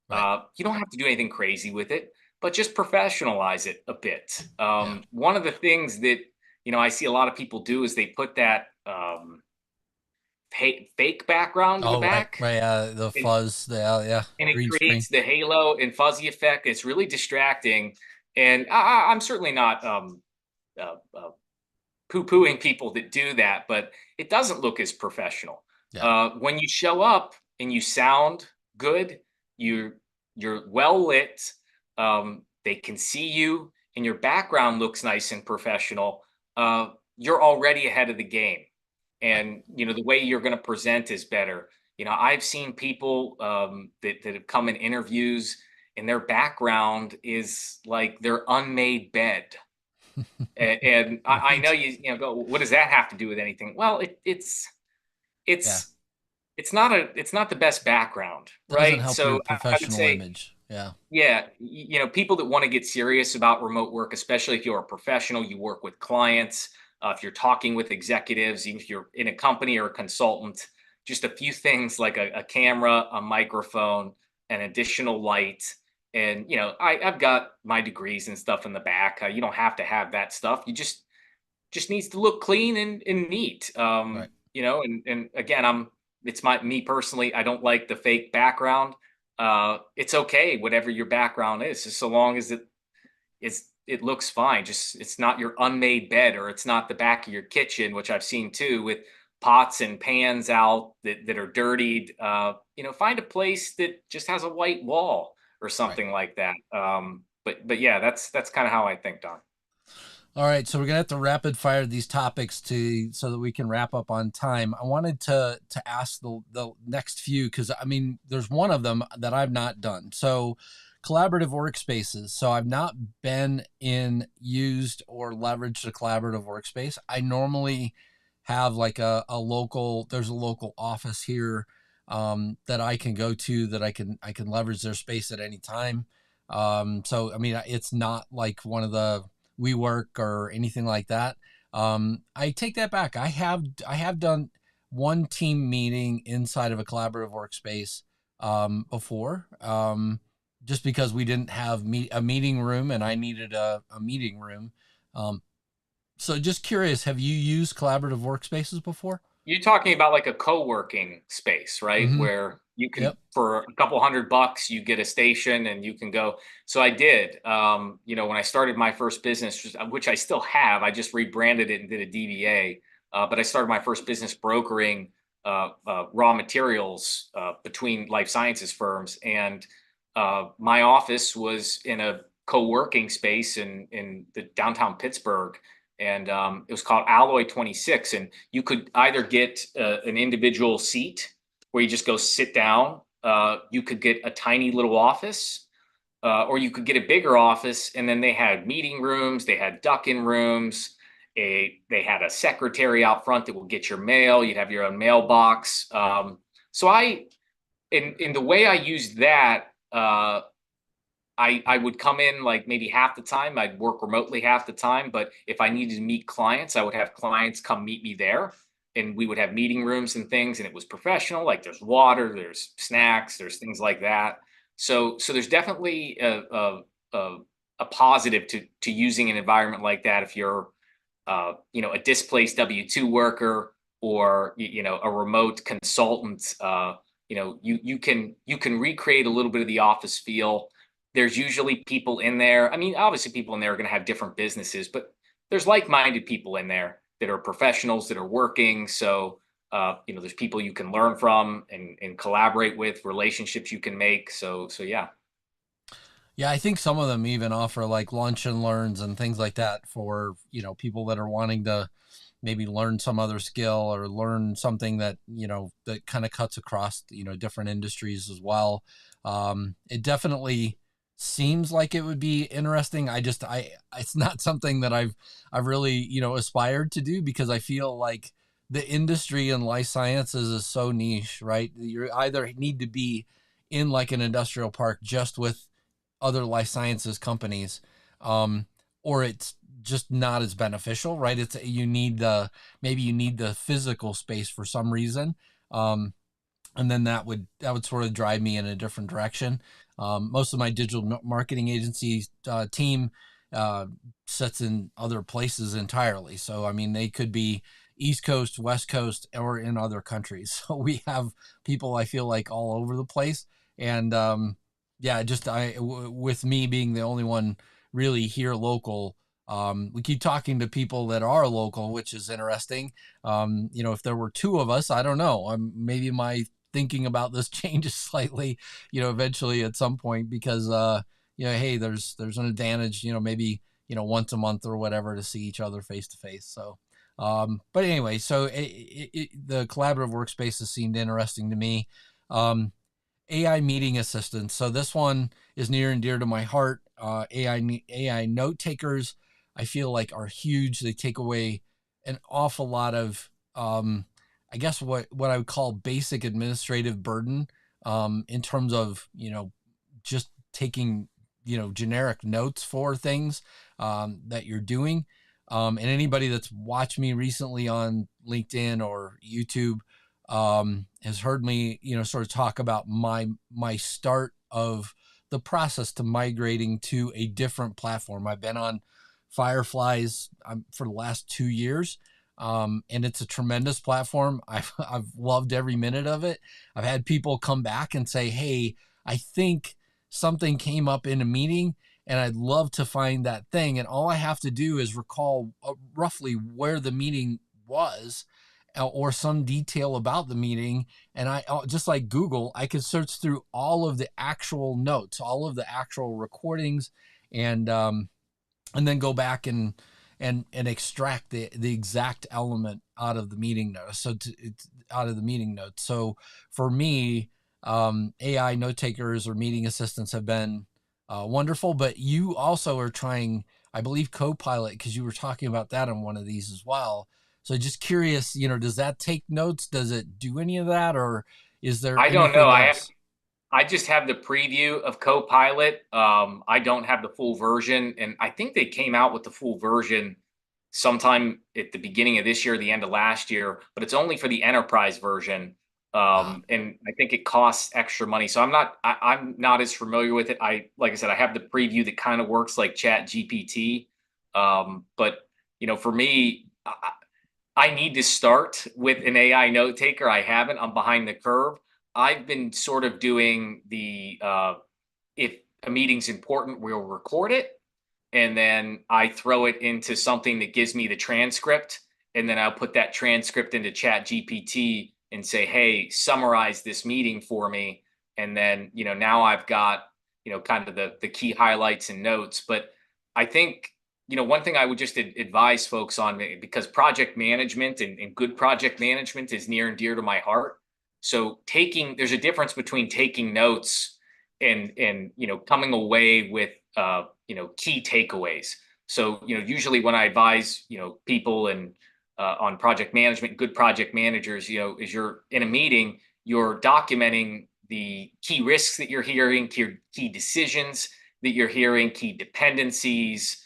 Right. You don't have to do anything crazy with it, but just professionalize it a bit. Yeah. One of the things that I see a lot of people do is they put that fake background in the Oh, right, back, right. The and, fuzz, yeah, and it green screen. creates the halo and fuzzy effect. It's really distracting, and I'm certainly not uh, poo-pooing people that do that, but it doesn't look as professional. Yeah. When you show up and you sound good, you're well lit, they can see you, and your background looks nice and professional, you're already ahead of the game. Right. And the way you're going to present is better. I've seen people that have come in interviews, and their background is like their unmade bed. And I know Right. you go, what does that have to do with anything? Well, Yeah. it's it's not the best background, Doesn't right? help your So I would professional say, image. Yeah. yeah, people that want to get serious about remote work, especially if you're a professional, you work with clients, if you're talking with executives, even if you're in a company or a consultant, just a few things like a camera, a microphone, an additional light. And, I've got my degrees and stuff in the back. You don't have to have that stuff. You just needs to look clean and neat. Right. And again, it's me personally, I don't like the fake background. It's okay, whatever your background is, just so long as it's it looks fine. Just it's not your unmade bed, or it's not the back of your kitchen, which I've seen too with pots and pans out that are dirtied. Find a place that just has a white wall or Right. something like that. But yeah, that's kind of how I think, Don. All right, so we're gonna have to rapid fire these topics to so that we can wrap up on time. I wanted to ask the next few because I mean, there's one of them that I've not done. So, collaborative workspaces. So I've not been in used or leveraged a collaborative workspace. I normally have like a local. There's a local office here that I can go to that I can leverage their space at any time. So I mean, it's not like one of the WeWork or anything like that. I take that back. I have done one team meeting inside of a collaborative workspace before, just because we didn't have a meeting room and I needed a meeting room. Um, so just curious, have you used collaborative workspaces before? You're talking about like a co-working space, right? Mm-hmm. Where you can, Yep. for a couple $100, you get a station and you can go. So I did, when I started my first business, which I still have, I just rebranded it and did a DBA. But I started my first business brokering raw materials between life sciences firms. And my office was in a co-working space in the downtown Pittsburgh, and it was called Alloy 26. And you could either get an individual seat where you just go sit down. You could get a tiny little office, or you could get a bigger office. And then they had meeting rooms, they had duck-in rooms. They had a secretary out front that would get your mail. You'd have your own mailbox. In the way I used that, I would come in like maybe half the time. I'd work remotely half the time, but if I needed to meet clients, I would have clients come meet me there, and we would have meeting rooms and things, and it was professional. Like there's water, there's snacks, there's things like that. So there's definitely a, a positive to using an environment like that if you're a displaced W-2 worker, or a remote consultant. You can recreate a little bit of the office feel. There's usually people in there. I mean, obviously people in there are going to have different businesses, but there's like-minded people in there that are professionals that are working. So there's people you can learn from and collaborate with, relationships you can make. So yeah. Yeah, I think some of them even offer like lunch and learns and things like that for, people that are wanting to maybe learn some other skill or learn something that, that kind of cuts across, different industries as well. It definitely seems like it would be interesting. It's not something that I've really, aspired to do because I feel like the industry in life sciences is so niche, right? You either need to be in like an industrial park just with other life sciences companies, um, or it's just not as beneficial, right? It's you need the maybe you need the physical space for some reason, and then that would sort of drive me in a different direction. Most of my digital marketing agency team uh, sits in other places entirely, so I mean they could be East Coast, West Coast, or in other countries. So we have people I feel like all over the place, and yeah, with me being the only one really here local, we keep talking to people that are local, which is interesting. If there were two of us, I don't know. Maybe my thinking about this changes slightly, eventually at some point because, hey, there's an advantage, maybe, once a month or whatever to see each other face to face. So, but anyway, so the collaborative workspaces seemed interesting to me. Um, AI meeting assistants. So this one is near and dear to my heart. AI note takers, I feel like are huge. They take away an awful lot of, I guess what I would call basic administrative burden, in terms of just taking generic notes for things that you're doing. And anybody that's watched me recently on LinkedIn or YouTube has heard me, sort of talk about my start of the process to migrating to a different platform. I've been on Fireflies for the last 2 years, and it's a tremendous platform. I've loved every minute of it. I've had people come back and say, "Hey, I think something came up in a meeting." and I'd love to find that thing. And all I have to do is recall roughly where the meeting was, or some detail about the meeting. And I, just like Google, I could search through all of the actual notes, all of the actual recordings, and then go back and extract the exact element out of the meeting notes. So it's out of the meeting notes. So for me, AI note takers or meeting assistants have been wonderful. But you also are trying, I believe, Copilot, because you were talking about that on one of these as well. So just curious, does that take notes? Does it do any of that, or is there I don't know. anything else? I just have the preview of Copilot. I don't have the full version, and I think they came out with the full version sometime at the beginning of this year, the end of last year, but it's only for the enterprise version. Ah, And I think it costs extra money. So I'm not as familiar with it. Like I said, I have the preview that kind of works like Chat GPT. But for me, I need to start with an AI note taker. I haven't. I'm behind the curve. I've been sort of doing if a meeting's important, we'll record it, and then I throw it into something that gives me the transcript, and then I'll put that transcript into Chat GPT and say, "Hey, summarize this meeting for me." And then now I've got kind of the key highlights and notes. But I think one thing I would just advise folks on, because project management and good project management is near and dear to my heart. So there's a difference between taking notes and coming away with key takeaways. So usually when I advise people and on project management, good project managers, is you're in a meeting, you're documenting the key risks that you're hearing, key decisions that you're hearing, key dependencies,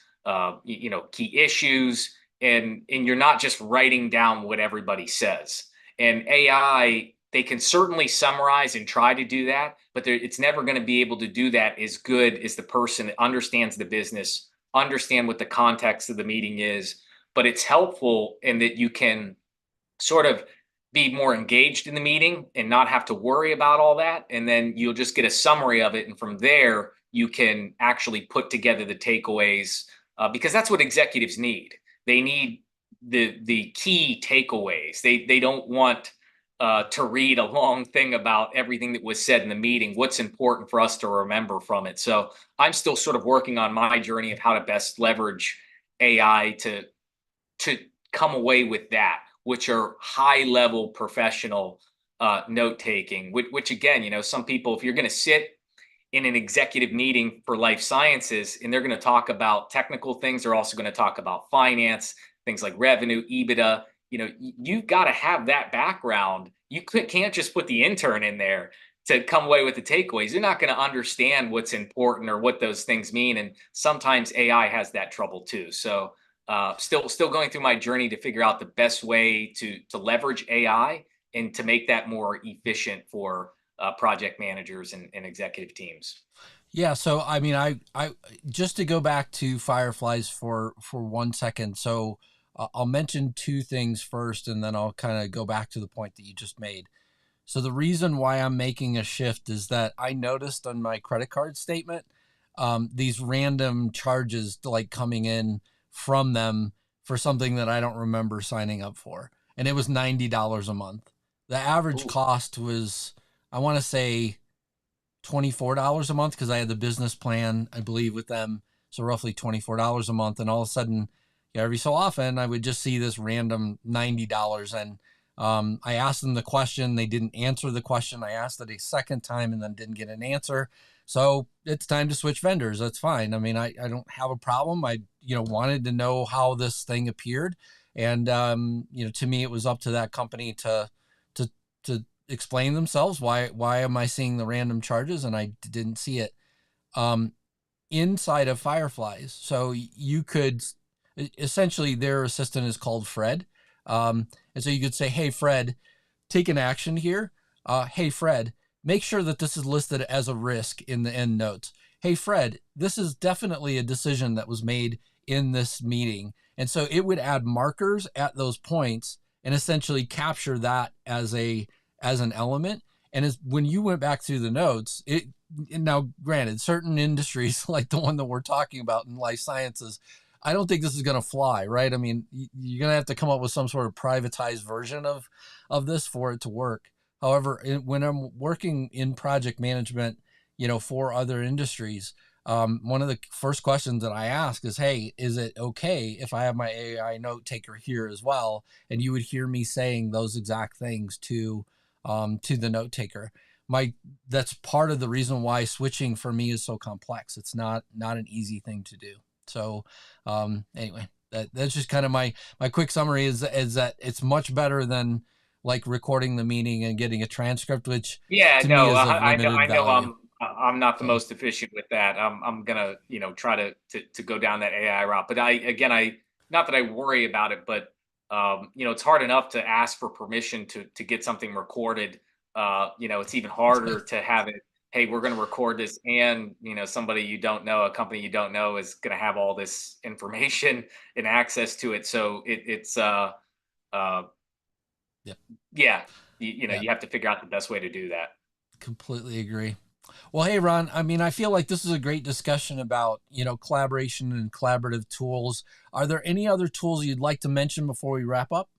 key issues, and you're not just writing down what everybody says. And AI, they can certainly summarize and try to do that, but it's never going to be able to do that as good as the person that understands the business, understand what the context of the meeting is. But it's helpful in that you can sort of be more engaged in the meeting and not have to worry about all that. And then you'll just get a summary of it. And from there, you can actually put together the takeaways, because that's what executives need. They need the key takeaways. They don't want to read a long thing about everything that was said in the meeting, what's important for us to remember from it. So I'm still sort of working on my journey of how to best leverage AI to come away with that, which are high level professional note taking, which again, some people, if you're going to sit in an executive meeting for life sciences and they're going to talk about technical things, they're also going to talk about finance, things like revenue, EBITDA. You've got to have that background. You can't just put the intern in there to come away with the takeaways. You're not going to understand what's important or what those things mean. And sometimes AI has that trouble too. So still going through my journey to figure out the best way to leverage AI and to make that more efficient for project managers and executive teams. yeah. So I mean, I just to go back to Fireflies for 1 second. So I'll mention two things first, and then I'll kind of go back to the point that you just made. So the reason why I'm making a shift is that I noticed on my credit card statement these random charges like coming in from them for something that I don't remember signing up for, and it was $90 a month. The average Ooh. cost was, I want to say, $24 a month, because I had the business plan, I believe, with them. So roughly $24 a month. And all of a sudden, every so often, I would just see this random $90. And I asked them the question. They didn't answer the question. I asked it a second time and then didn't get an answer. So it's time to switch vendors. That's fine. I mean, I don't have a problem. I, wanted to know how this thing appeared. And, to me, it was up to that company to explain themselves. Why am I seeing the random charges? And I didn't see it inside of Fireflies. So you could essentially, their assistant is called Fred. And so you could say, "Hey, Fred, take an action here. Hey, Fred, make sure that this is listed as a risk in the end notes. Hey, Fred, this is definitely a decision that was made in this meeting." And so it would add markers at those points and essentially capture that as an element. And when you went back through the notes, now granted, certain industries like the one that we're talking about in life sciences, I don't think this is going to fly, right? I mean, you're going to have to come up with some sort of privatized version of this for it to work. However, when I'm working in project management, for other industries, one of the first questions that I ask is, hey, is it okay if I have my AI note taker here as well? And you would hear me saying those exact things to the note taker. That's part of the reason why switching for me is so complex. It's not an easy thing to do. So anyway, that's just kind of my quick summary is that it's much better than like recording the meeting and getting a transcript, which Yeah, to me no, is of I limited know value. I'm not the So most efficient with that. I'm gonna, try to go down that AI route. But I not that I worry about it, but it's hard enough to ask for permission to get something recorded. It's even harder to have it, hey, we're gonna record this, and somebody you don't know, a company you don't know is gonna have all this information and access to it. So it's uh yeah, yeah, yeah, you have to figure out the best way to do that. completely agree. Well, hey, Ron, I mean, I feel like this is a great discussion about, collaboration and collaborative tools. Are there any other tools you'd like to mention before we wrap up?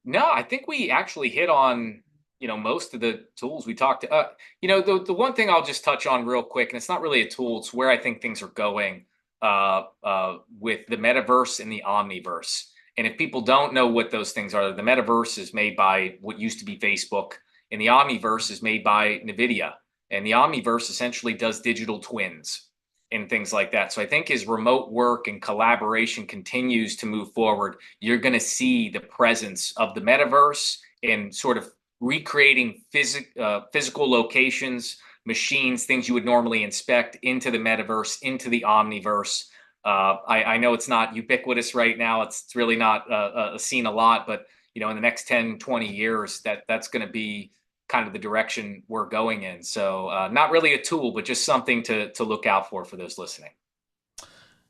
No, I think we actually hit on, most of the tools we talked. The one thing I'll just touch on real quick, and it's not really a tool; it's where I think things are going with the metaverse and the omniverse. And if people don't know what those things are, the metaverse is made by what used to be Facebook, and the omniverse is made by NVIDIA. And the omniverse essentially does digital twins and things like that. So I think as remote work and collaboration continues to move forward, you're going to see the presence of the metaverse and sort of recreating physical locations, machines, things you would normally inspect into the metaverse, into the omniverse. I know it's not ubiquitous right now. It's really not seen a lot, but in the next 10, 20 years, that's going to be kind of the direction we're going in. So not really a tool, but just something to look out for those listening.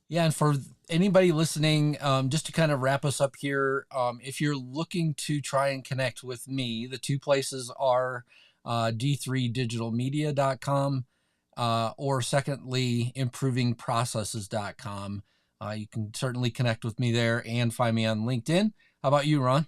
Yeah, and for anybody listening, just to kind of wrap us up here, if you're looking to try and connect with me, the two places are d3digitalmedia.com or secondly, improvingprocesses.com. You can certainly connect with me there and find me on LinkedIn. How about you, Ron?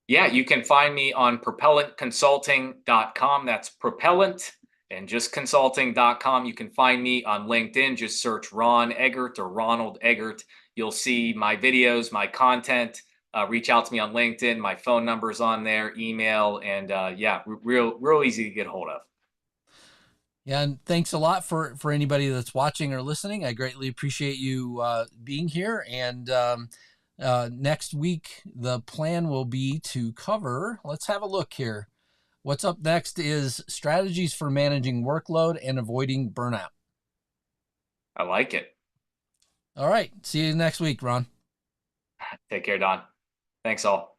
Yeah, you can find me on propellantconsulting.com. That's propellant and just consulting.com. You can find me on LinkedIn. Just search Ron Eggert or Ronald Eggert. You'll see my videos, my content. Reach out to me on LinkedIn. My phone number is on there, email, and yeah, real easy to get hold of. Yeah, and thanks a lot for anybody that's watching or listening. I greatly appreciate you being here. And next week, the plan will be to cover. Let's have a look here. What's up next is strategies for managing workload and avoiding burnout. I like it. All right, see you next week, Ron. Take care, Don. Thanks all.